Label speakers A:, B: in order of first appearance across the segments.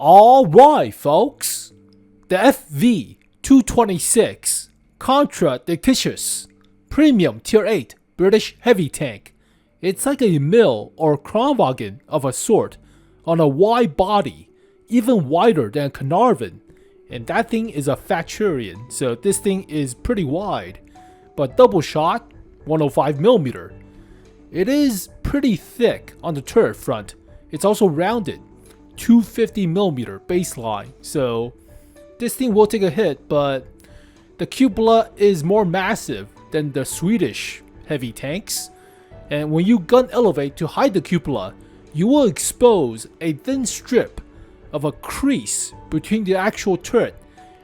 A: Alright folks, the FV226 Contradictious Premium Tier 8 British heavy tank. It's like a EMIL or Kranvagn of a sort on a wide body, even wider than Caernarvon, and that thing is a 𝗙𝗮𝟮𝟮, so this thing is pretty wide, but double shot 105mm. It is pretty thick on the turret front. It's also rounded 250mm baseline, so this thing will take a hit, but the 𝗙𝗀𝟮 is more massive than the Swedish heavy tanks, and when you gun elevate to hide the 𝗙𝗀𝟮, you will expose a thin strip of a crease between the actual turret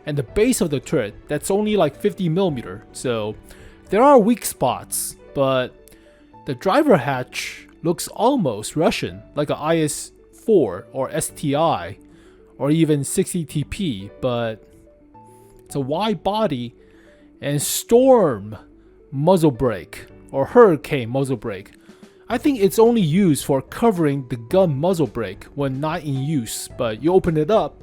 A: and the base of the turret that's only like 50mm, so there are weak spots, but the driver hatch looks almost Russian, like a IS-4 or STI or even 60TP, but it's a wide body and storm muzzle brake or hurricane muzzle brake. I think it's only used for covering the gun muzzle brake when not in use, but you open it up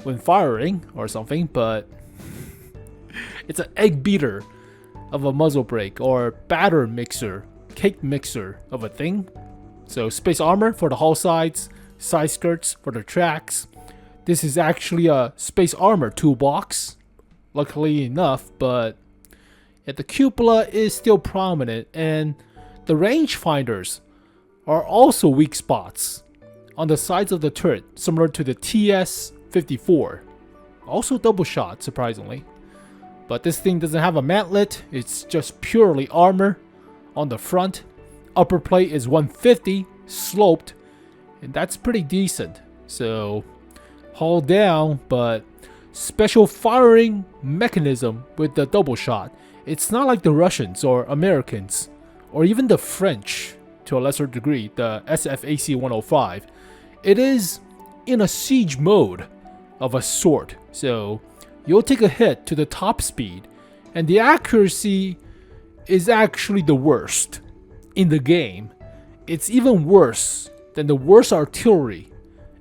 A: when firing or something, but it's an egg beater of a muzzle brake or batter mixer, cake mixer of a thing. So space armor for the hull sides, side skirts for the tracks. This is actually a space armor toolbox, luckily enough, but yeah, the 𝗙𝗀𝟮 is still prominent, and the rangefinders are also weak spots on the sides of the turret, similar to the TS-54. Also double shot, surprisingly. But this thing doesn't have a mantlet, it's just purely armor on the front. Upper plate is 150, sloped, and that's pretty decent. So, hull down, but special firing mechanism with the double shot. It's not like the Russians or Americans, or even the French to a lesser degree, the SFAC-105. It is in a siege mode of a sort, so you'll take a hit to the top speed, and the accuracy is actually the worst in the game. It's even worse than the worst artillery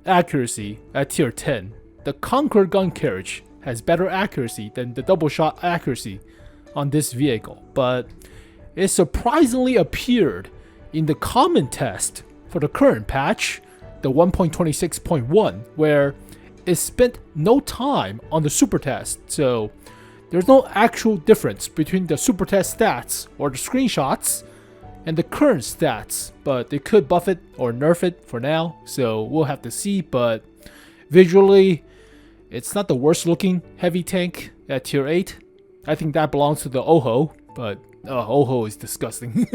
A: accuracy at tier 10. The Conquer gun carriage has better accuracy than the double shot accuracy on this vehicle, but it surprisingly appeared in the common test for the current patch, the 1.26.1, where it spent no time on the Supertest, so there's no actual difference between the Supertest stats or the screenshots and the current stats, but they could buff it or nerf it for now, so we'll have to see. But visually, it's not the worst looking heavy tank at tier 8. I think that belongs to the 𝗖𝗨, but 𝗖𝗨 is disgusting.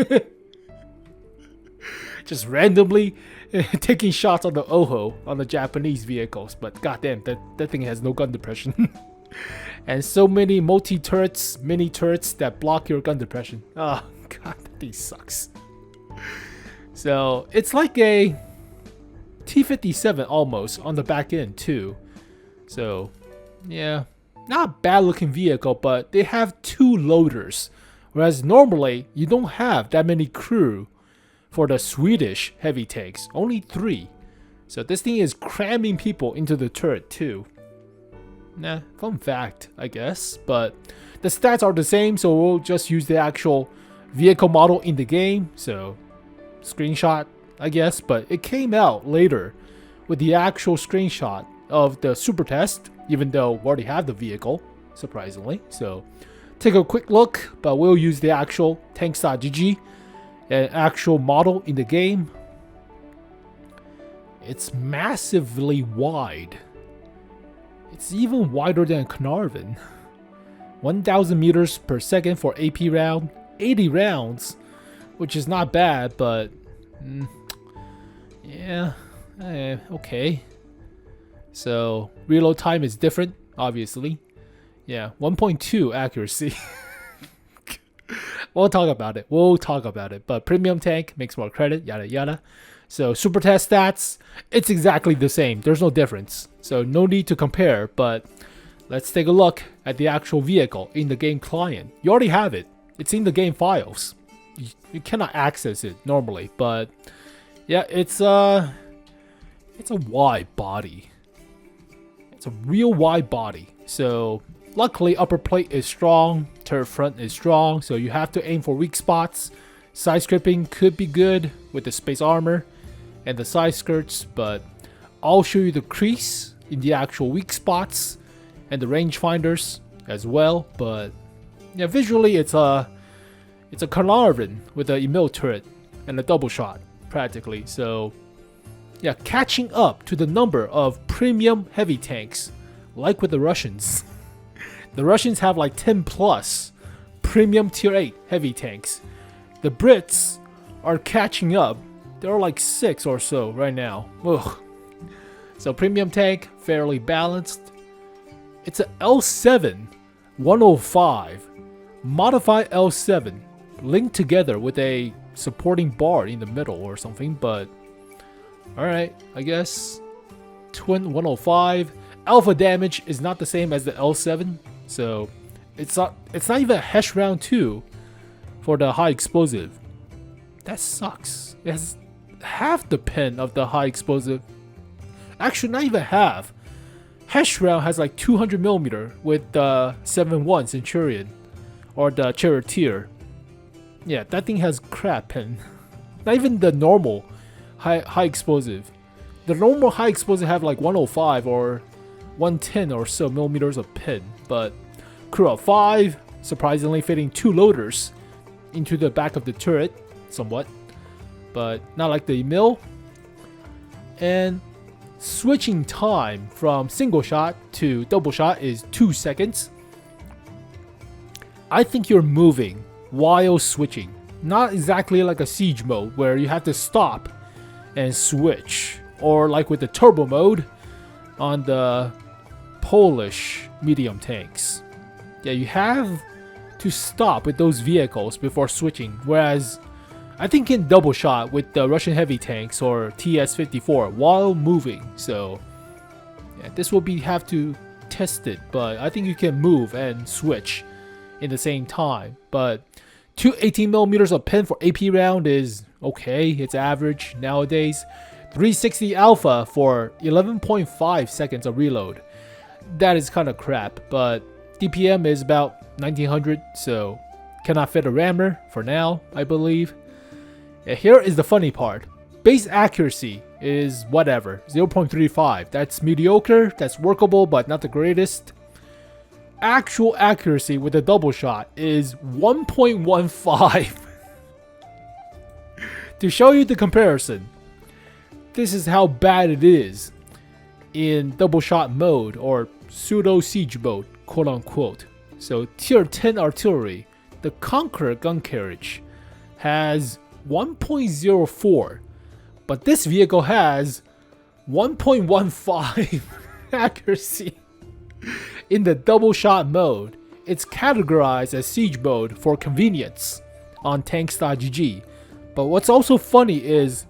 A: Just randomly taking shots on the 𝗖𝗨 on the Japanese vehicles, but goddamn, that thing has no gun depression. And so many multi-turrets, mini turrets that block your gun depression. Oh god, that thing sucks. So it's like a T-57 almost on the back end too. So yeah, not a bad looking vehicle, but they have 2 loaders, whereas normally you don't have that many crew for the Swedish heavy tanks, only 3. So this thing is cramming people into the turret too. Nah, fun fact, I guess, but the stats are the same, so we'll just use the actual vehicle model in the game, so screenshot, I guess, but it came out later with the actual screenshot of the Supertest, even though we already have the vehicle, surprisingly. So take a quick look, but we'll use the actual tanks.gg, an actual model in the game. It's massively wide. It's even wider than Caernarvon. 1000 meters per second for AP round, 80 rounds, which is not bad, but yeah, okay. So reload time is different, obviously. Yeah, 1.2 accuracy. We'll talk about it. But premium tank makes more credit, yada yada. So Supertest stats, it's exactly the same. There's no difference. So no need to compare, but let's take a look at the actual vehicle in the game client. You already have it. It's in the game files. You cannot access it normally, but yeah, it's a wide body. It's a real wide body. So luckily upper plate is strong, turret front is strong, so you have to aim for weak spots. Side scraping could be good with the space armor and the side skirts, but I'll show you the crease in the actual weak spots and the rangefinders as well. But yeah, visually it's a Caernarvon with a EMIL turret and a double shot practically. So yeah, catching up to the number of premium heavy tanks, like with the Russians. The Russians have like 10 plus premium tier 8 heavy tanks. The Brits are catching up. There are like 6 or so right now. Ugh. So premium tank, fairly balanced. It's a L7 105, modified L7, linked together with a supporting bar in the middle or something, but alright, I guess. Twin 105. Alpha damage is not the same as the L7, so it's not even a HESH round 2 for the high explosive. That sucks. It has half the pin of the high explosive. Actually, not even half. HESH round has like 200mm with the 7.1 Centurion or the Charioteer. Yeah, that thing has crap pin. Not even the normal high explosive. The normal high explosive have like 105 or 110 or so millimeters of pin, but crew of 5, surprisingly fitting 2 loaders into the back of the turret, somewhat, but not like the EMIL. And switching time from single shot to double shot is 2 seconds. I think you're moving while switching, not exactly like a siege mode where you have to stop and switch, or like with the turbo mode on the Polish medium tanks. Yeah, you have to stop with those vehicles before switching, whereas I think in double shot with the Russian heavy tanks or TS-54 while moving. So yeah, this will have to test it, but I think you can move and switch in the same time. But 2 18mm of pin for AP round is okay, it's average nowadays. 360 alpha for 11.5 seconds of reload. That is kind of crap, but DPM is about 1900, so cannot fit a rammer for now, I believe. And here is the funny part. Base accuracy is whatever, 0.35. That's mediocre, that's workable, but not the greatest. Actual accuracy with a double shot is 1.15. To show you the comparison, this is how bad it is in double shot mode or pseudo siege mode, quote unquote. So tier 10 artillery, the Conqueror gun carriage has 1.04, but this vehicle has 1.15 accuracy. In the double shot mode, it's categorized as siege mode for convenience on tanks.gg. But what's also funny is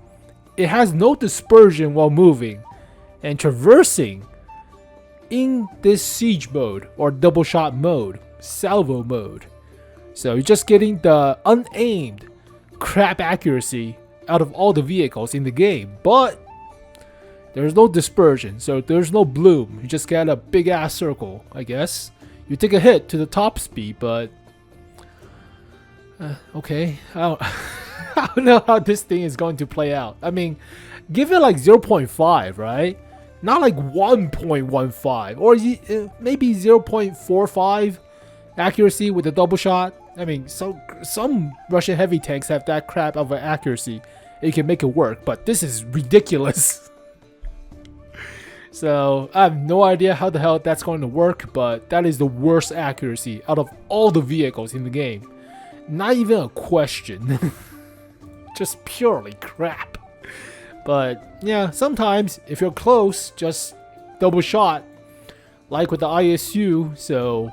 A: it has no dispersion while moving and traversing in this siege mode or double shot mode, salvo mode. So you're just getting the unaimed crap accuracy out of all the vehicles in the game, but there's no dispersion, so there's no bloom. You just get a big ass circle, I guess. You take a hit to the top speed, but okay. I don't know how this thing is going to play out. I mean, give it like 0.5, right? Not like 1.15 or maybe 0.45 accuracy with a double shot. I mean, so some Russian heavy tanks have that crap of an accuracy. You can make it work, but this is ridiculous. So I have no idea how the hell that's going to work, but that is the worst accuracy out of all the vehicles in the game. Not even a question. Just purely crap. But yeah, sometimes if you're close, just double shot, like with the ISU. So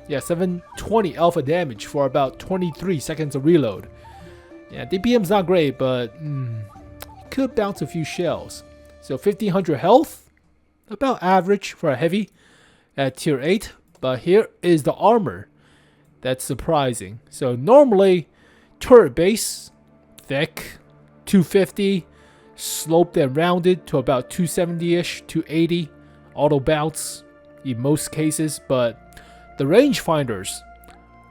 A: yeah, 720 alpha damage for about 23 seconds of reload. Yeah, DPM's not great, but could bounce a few shells. So 1500 health, about average for a heavy at tier 8. But here is the armor. That's surprising. So normally turret base, thick, 250, sloped and rounded to about 270-ish, 280, auto bounce, in most cases, but the rangefinders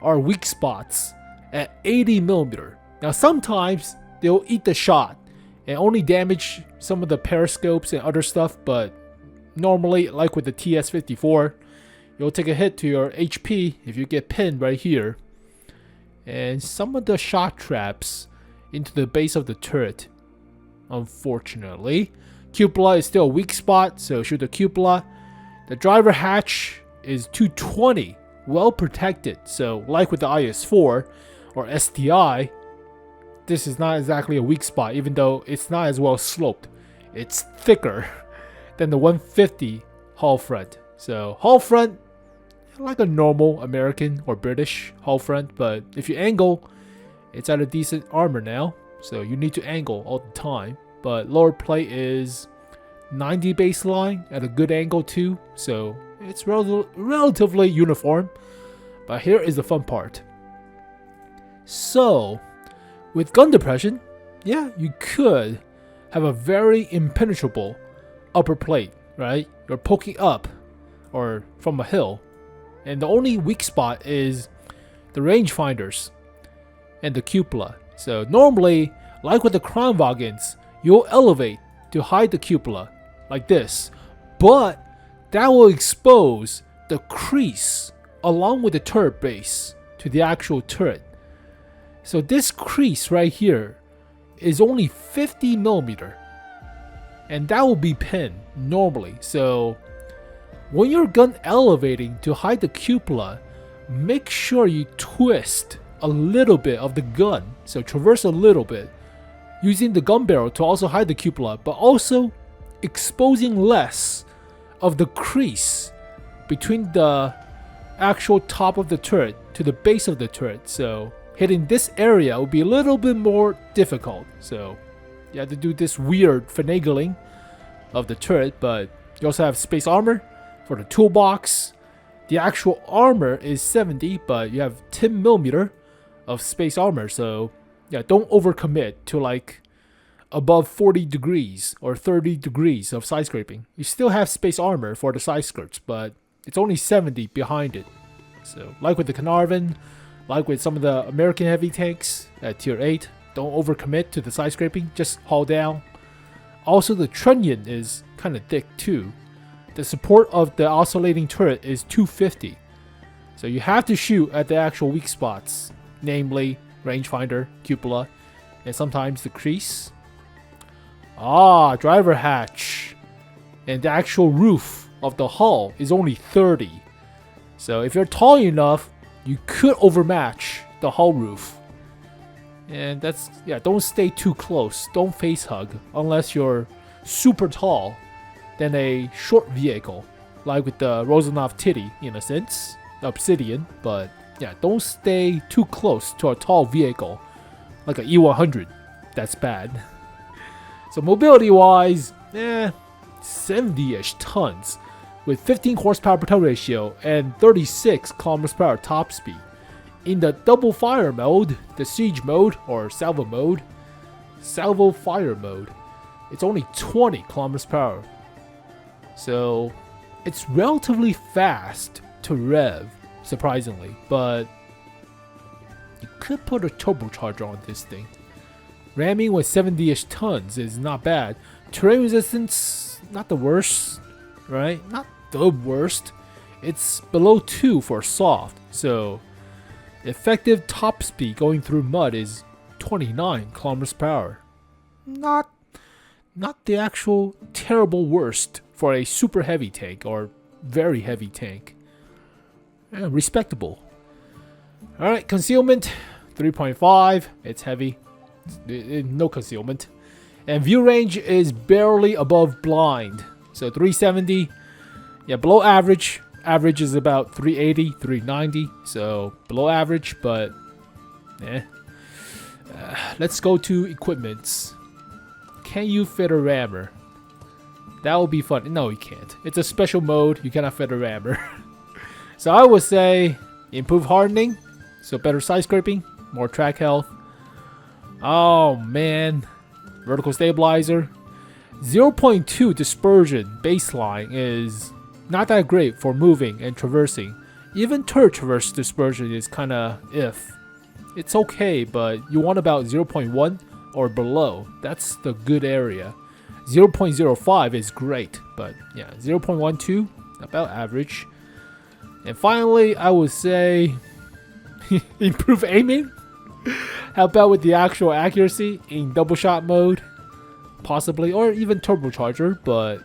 A: are weak spots at 80 millimeter. Now sometimes they'll eat the shot and only damage some of the periscopes and other stuff, but normally, like with the TS-54, you'll take a hit to your HP if you get pinned right here. And some of the shot traps into the base of the turret, unfortunately. Cupola is still a weak spot, so shoot the cupola. The driver hatch is 220, well protected, so like with the IS-4 or STI, this is not exactly a weak spot, even though it's not as well sloped. It's thicker than the 150 hull front. So hull front, like a normal American or British hull front, but if you angle, it's at a decent armor now, so you need to angle all the time. But lower plate is 90 baseline at a good angle too, so it's relatively uniform. But here is the fun part. So with gun depression, yeah, you could have a very impenetrable upper plate, right? You're poking up or from a hill, and the only weak spot is the rangefinders and the cupola. So normally, like with the Kranvagns, you'll elevate to hide the cupola like this, but that will expose the crease along with the turret base to the actual turret. So this crease right here is only 50 millimeter, and that will be pinned normally. So when your gun elevating to hide the cupola, make sure you twist a little bit of the gun, so traverse a little bit, using the gun barrel to also hide the cupola, but also exposing less of the crease between the actual top of the turret to the base of the turret. So hitting this area will be a little bit more difficult. So you have to do this weird finagling of the turret, but you also have space armor for the toolbox. The actual armor is 70, but you have 10 millimeter of space armor. So yeah, don't overcommit to like above 40 degrees or 30 degrees of side scraping. You still have space armor for the side skirts, but it's only 70 behind it. So like with the Caernarvon, like with some of the American heavy tanks at tier 8, don't overcommit to the side scraping, just haul down. Also the trunnion is kind of thick too. The support of the oscillating turret is 250. So you have to shoot at the actual weak spots, namely rangefinder, cupola, and sometimes the crease. Driver hatch. And the actual roof of the hull is only 30. So if you're tall enough, you could overmatch the hull roof. And that's, yeah, don't stay too close. Don't face hug unless you're super tall than a short vehicle, like with the Rosanov Titty in a sense, Obsidian. But yeah, don't stay too close to a tall vehicle like an E100. That's bad. So mobility wise, 70-ish tons with 15 horsepower per ton ratio and 36 kilometers per hour top speed. In the double fire mode, the siege mode or salvo mode, salvo fire mode, it's only 20 kilometers per hour. So it's relatively fast to rev, surprisingly, but you could put a turbocharger on this thing. Ramming with 70-ish tons is not bad. Terrain resistance, not the worst, right? Not the worst. It's below 2 for soft, so effective top speed going through mud is 29 kilometers per hour. Not the actual terrible worst for a super heavy tank or very heavy tank. Respectable. Alright, concealment 3.5. It's heavy. No concealment. And view range is barely above blind. So 370. Yeah, below average. Average is about 380, 390. So below average, but let's go to equipments. Can you fit a rammer? That will be fun. No, you can't. It's a special mode. You cannot fit a rammer. So I would say improve hardening. So better side scraping, more track health. Oh man. Vertical stabilizer. 0.2 dispersion baseline is not that great for moving and traversing. Even turret traverse dispersion is kinda if. It's okay, but you want about 0.1 or below. That's the good area. 0.05 is great, but yeah, 0.12 about average. And finally, I would say improve aiming. Help out with the actual accuracy in double shot mode, possibly, or even turbocharger, but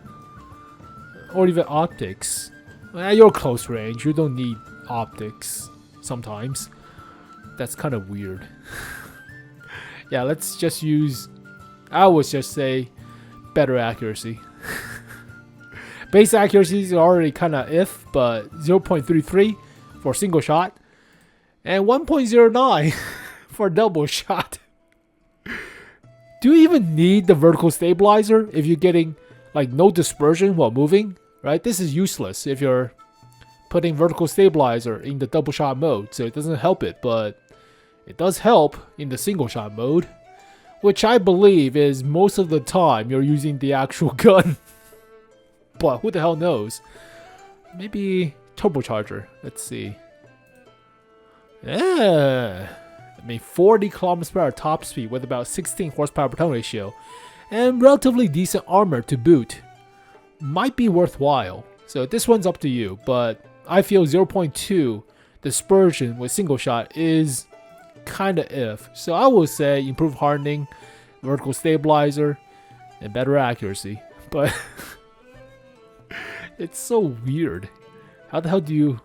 A: or even optics. At your close range, you don't need optics sometimes. That's kind of weird. Yeah, let's just use, I would just say, better accuracy. Base accuracy is already kind of if, but 0.33 for single shot and 1.09 for double shot. Do you even need the vertical stabilizer if you're getting like no dispersion while moving, right? This is useless if you're putting vertical stabilizer in the double shot mode, so it doesn't help it, but it does help in the single shot mode, which I believe is most of the time you're using the actual gun. But who the hell knows? Maybe turbocharger. Let's see. Yeah, I mean 40 kilometers per hour top speed with about 16 horsepower per ton ratio, and relatively decent armor to boot. Might be worthwhile. So this one's up to you, but I feel 0.2 dispersion with single shot is kinda if. So I will say improve hardening, vertical stabilizer, and better accuracy. But it's so weird. How the hell do you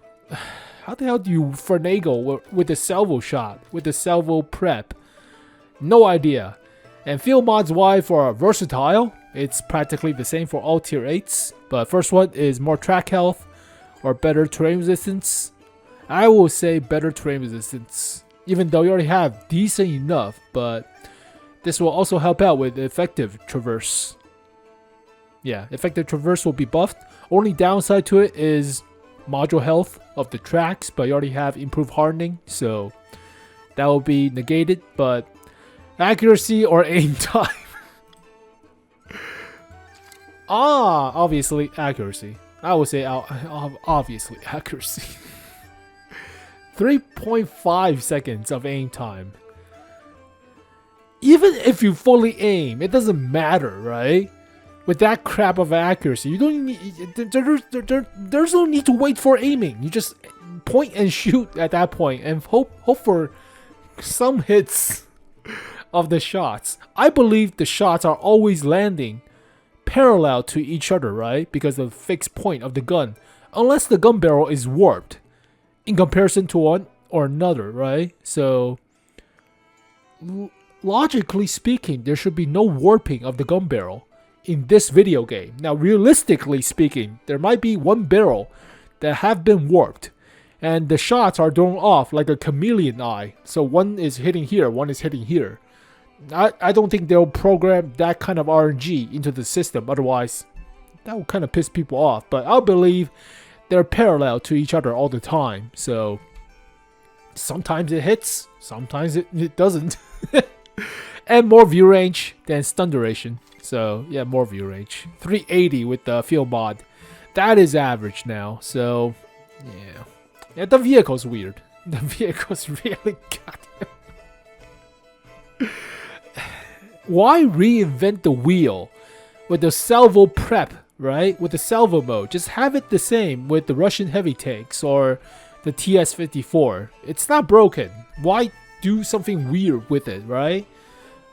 A: finagle with the salvo shot, with the salvo prep? No idea. And field mods wise for versatile, it's practically the same for all tier 8s. But first one is more track health or better terrain resistance. I will say better terrain resistance, even though you already have decent enough, but this will also help out with effective traverse. Yeah, effective traverse will be buffed. Only downside to it is module health of the tracks, but you already have improved hardening, so that will be negated. But accuracy or aim time. Obviously accuracy. I would say obviously accuracy. 3.5 seconds of aim time. Even if you fully aim, it doesn't matter, right? With that crap of accuracy, you don't need, there's no need to wait for aiming. You just point and shoot at that point and hope for some hits of the shots. I believe the shots are always landing parallel to each other, right? Because of the fixed point of the gun, unless the gun barrel is warped in comparison to one or another, right? So logically speaking, there should be no warping of the gun barrel in this video game. Now, realistically speaking, there might be one barrel that have been warped, and the shots are thrown off like a chameleon eye. So one is hitting here, one is hitting here. I don't think they'll program that kind of RNG into the system. Otherwise, that will kind of piss people off. But I believe they're parallel to each other all the time. So sometimes it hits, sometimes it doesn't. And more view range than stun duration. So yeah, more view range. 380 with the field mod. That is average now. So yeah, the vehicle's weird. The vehicle's really goddamn. Why reinvent the wheel with the salvo prep, right? With the salvo mode, just have it the same with the Russian heavy tanks or the TS-54. It's not broken. Why do something weird with it, right?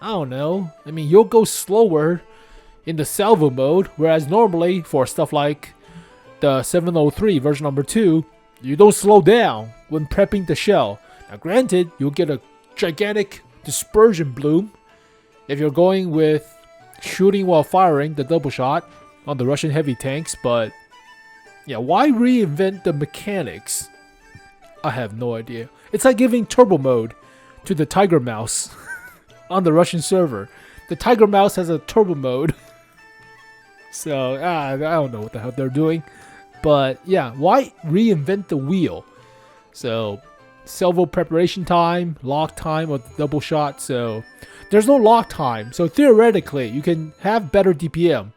A: I don't know. I mean, you'll go slower in the salvo mode, whereas normally for stuff like the 703 version number 2, you don't slow down when prepping the shell. Now granted, you'll get a gigantic dispersion bloom if you're going with shooting while firing the double shot on the Russian heavy tanks, but yeah, why reinvent the mechanics? I have no idea. It's like giving turbo mode to the Tiger Mouse on the Russian server. The Tiger Mouse has a turbo mode. So, I don't know what the hell they're doing. But yeah, why reinvent the wheel? So, salvo preparation time, lock time of the double shot. So, there's no lock time. So, theoretically, you can have better DPM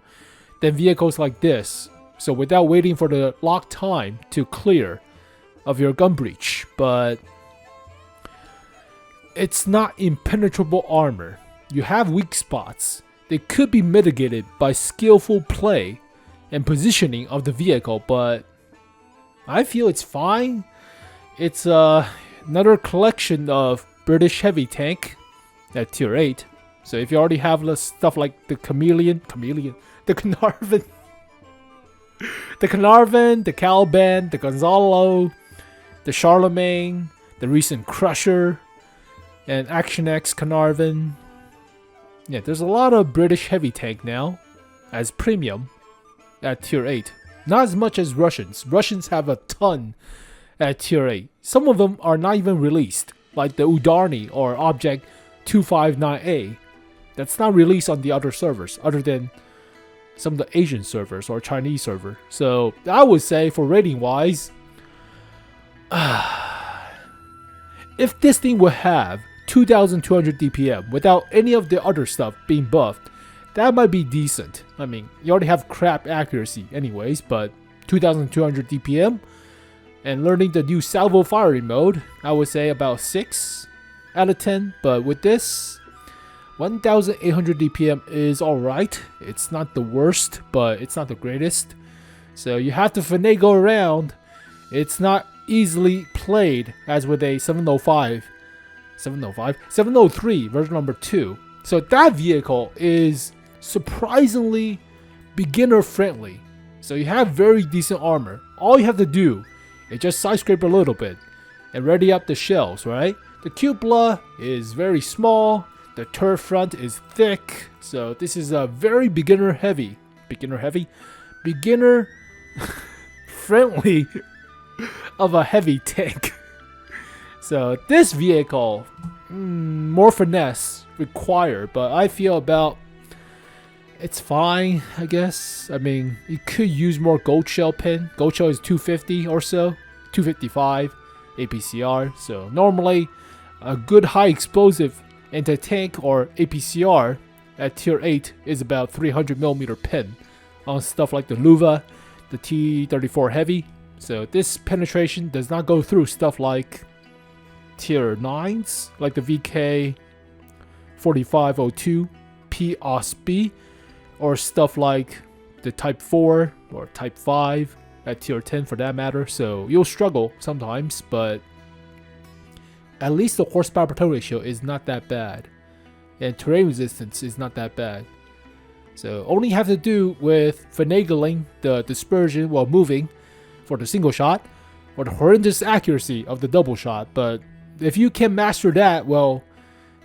A: than vehicles like this So without waiting for the lock time to clear of your gun breech, but it's not impenetrable armor. You have weak spots. They could be mitigated by skillful play and positioning of the vehicle, but I feel it's fine. It's another collection of British heavy tank at tier 8. So if you already have stuff like the the Caernarvon, the Caliban, the Gonzalo, the Charlemagne, the recent Crusher, and Action X Caernarvon. Yeah, there's a lot of British heavy tank now as premium at tier 8. Not as much as Russians. Russians have a ton at tier 8. Some of them are not even released, like the Udarny or Object 259A. That's not released on the other servers, other than some of the Asian servers or Chinese server. So I would say for rating wise, if this thing would have 2200 DPM without any of the other stuff being buffed, that might be decent. I mean, you already have crap accuracy anyways, but 2200 DPM and learning the new Salvo Fire mode, I would say about 6 out of 10. But with this, 1800 DPM is alright. It's not the worst, but it's not the greatest. So you have to finagle around. It's not easily played as with a 703 version number 2. So that vehicle is surprisingly beginner friendly. So you have very decent armor. All you have to do is just side scrape a little bit and ready up the shells, right? The 𝗙𝗮𝗯 is very small. The turret front is thick. So this is a very beginner friendly of a heavy tank. So this vehicle, more finesse required, but I feel about it's fine, I guess. I mean, you could use more gold shell pin. Gold shell is 250 or so, 255 APCR. So normally a good high explosive anti-tank or APCR at tier 8 is about 300mm pin on stuff like the 𝗙𝗮𝟮, the T-34 heavy. So this penetration does not go through stuff like tier 9s, like the VK4502 POSB, or stuff like the Type 4 or Type 5 at tier 10 for that matter. So you'll struggle sometimes, but at least the horsepower per ton ratio is not that bad, and terrain resistance is not that bad. So only have to do with finagling the dispersion while moving for the single shot, or the horrendous accuracy of the double shot. But if you can master that, well,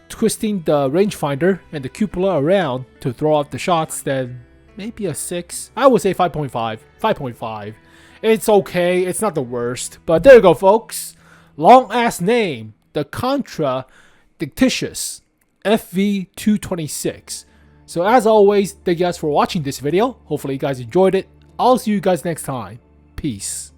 A: twisting the rangefinder and the 𝗙𝗮𝗯 around to throw out the shots, then maybe a 6. I would say 5.5. 5.5. It's okay. It's not the worst. But there you go, folks. Long ass name. The Contradictious FV226. So as always, thank you guys for watching this video. Hopefully you guys enjoyed it. I'll see you guys next time. Peace.